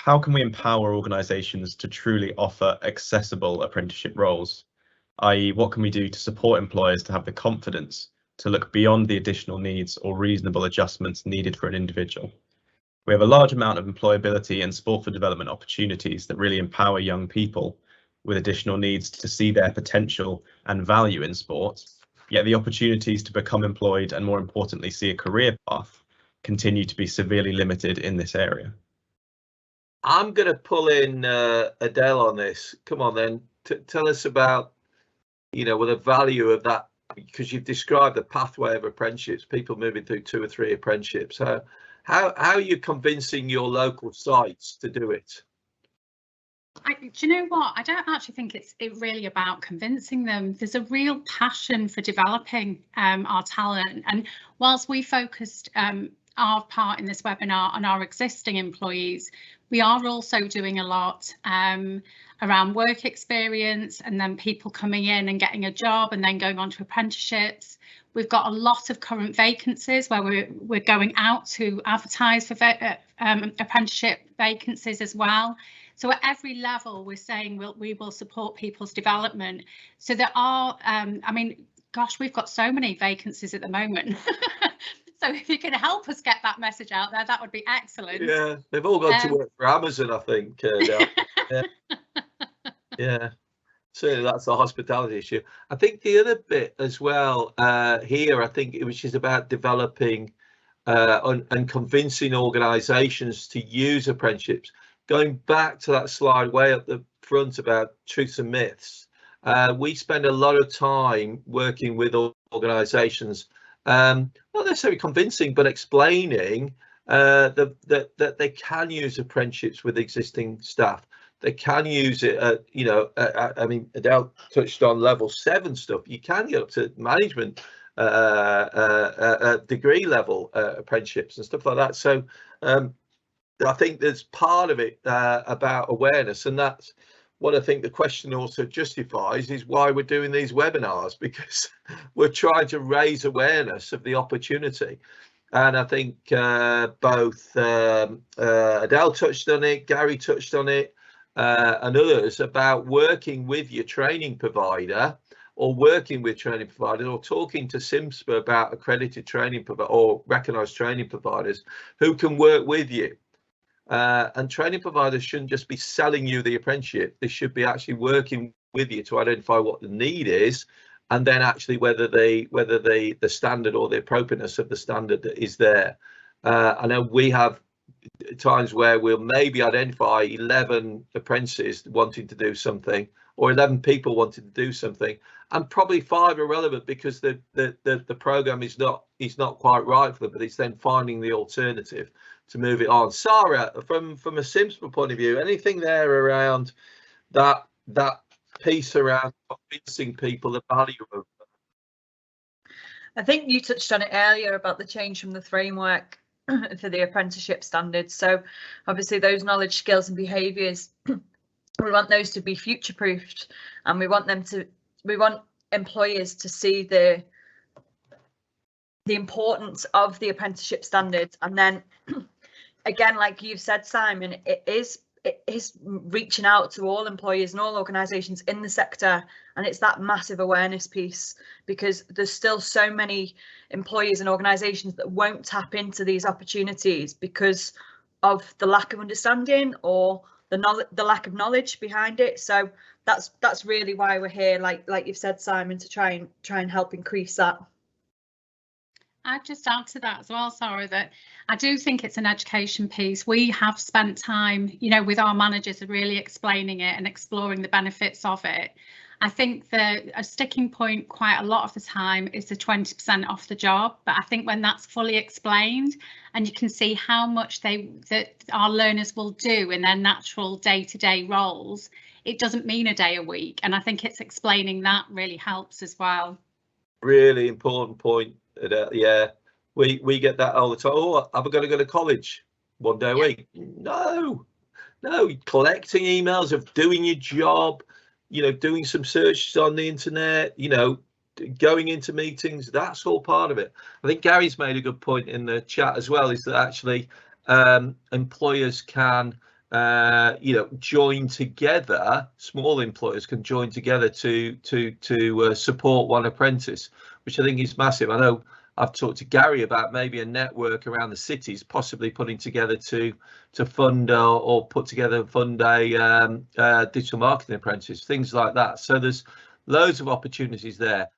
how can we empower organisations to truly offer accessible apprenticeship roles? I.e., what can we do to support employers to have the confidence to look beyond the additional needs or reasonable adjustments needed for an individual? We have a large amount of employability and sport for development opportunities that really empower young people with additional needs to see their potential and value in sport, yet the opportunities to become employed and, more importantly, see a career path continue to be severely limited in this area. I'm going to pull in Adele on this. Come on then, tell us about, the value of that, because you've described the pathway of apprenticeships, people moving through 2 or 3 apprenticeships. How are you convincing your local sites to do it? Do you know what? I don't actually think it's really about convincing them. There's a real passion for developing our talent, and whilst we focused our part in this webinar on our existing employees, we are also doing a lot around work experience and then people coming in and getting a job and then going on to apprenticeships. We've got a lot of current vacancies where we're going out to advertise for apprenticeship vacancies as well. So at every level, we're saying we will support people's development. So there are, I mean, gosh, we've got so many vacancies at the moment. So if you can help us get that message out there, that would be excellent. Yeah, they've all gone to work for Amazon, I think. Yeah, certainly that's a hospitality issue. I think the other bit as well here, I think, which is about developing and convincing organisations to use apprenticeships. Going back to that slide way up the front about truths and myths, we spend a lot of time working with organisations, not necessarily convincing, but explaining that they can use apprenticeships with existing staff. They can use it at, I mean, Adele touched on level 7 stuff. You can get up to management degree level apprenticeships and stuff like that. So I think there's part of it about awareness, and that's what I think the question also justifies, is why we're doing these webinars, because we're trying to raise awareness of the opportunity. And I think both Adele touched on it, Gary touched on it, and others, about working with your training provider, or working with training providers, or talking to CIMSPA about accredited training provider or recognised training providers who can work with you. And training providers shouldn't just be selling you the apprenticeship. They should be actually working with you to identify what the need is, and then actually whether the standard or the appropriateness of the standard is there. I know we have times where we'll maybe identify 11 apprentices wanting to do something, or 11 people wanting to do something, and probably 5 are relevant because the program is not quite right for them, but it's then finding the alternative to move it on. Sara, from a CIMSPA point of view, anything there around that piece around convincing people the value of? I think you touched on it earlier about the change from the framework for the apprenticeship standards. So obviously those knowledge, skills and behaviours, we want those to be future proofed, and we want employers to see the importance of the apprenticeship standards. And then again, like you've said, Simon, it is reaching out to all employers and all organisations in the sector, and it's that massive awareness piece, because there's still so many employers and organisations that won't tap into these opportunities because of the lack of understanding or the lack of knowledge behind it. So that's really why we're here, like you've said, Simon, to try and help increase that. I'd just add to that as well, Sara, that I do think it's an education piece. We have spent time, with our managers really explaining it and exploring the benefits of it. I think a sticking point quite a lot of the time is the 20% off the job. But I think when that's fully explained and you can see how much that our learners will do in their natural day-to-day roles, it doesn't mean a day a week. And I think it's explaining that really helps as well. Really important point. Yeah, we get that all the time. Oh, am I going to go to college 1 day a week? No, collecting emails of doing your job, doing some searches on the internet, going into meetings, that's all part of it. I think Gary's made a good point in the chat as well, is that actually employers can you know, join together. Small employers can join together to support one apprentice, which I think is massive. I know I've talked to Gary about maybe a network around the cities, possibly putting together to fund or put together and fund a digital marketing apprentice, things like that. So there's loads of opportunities there.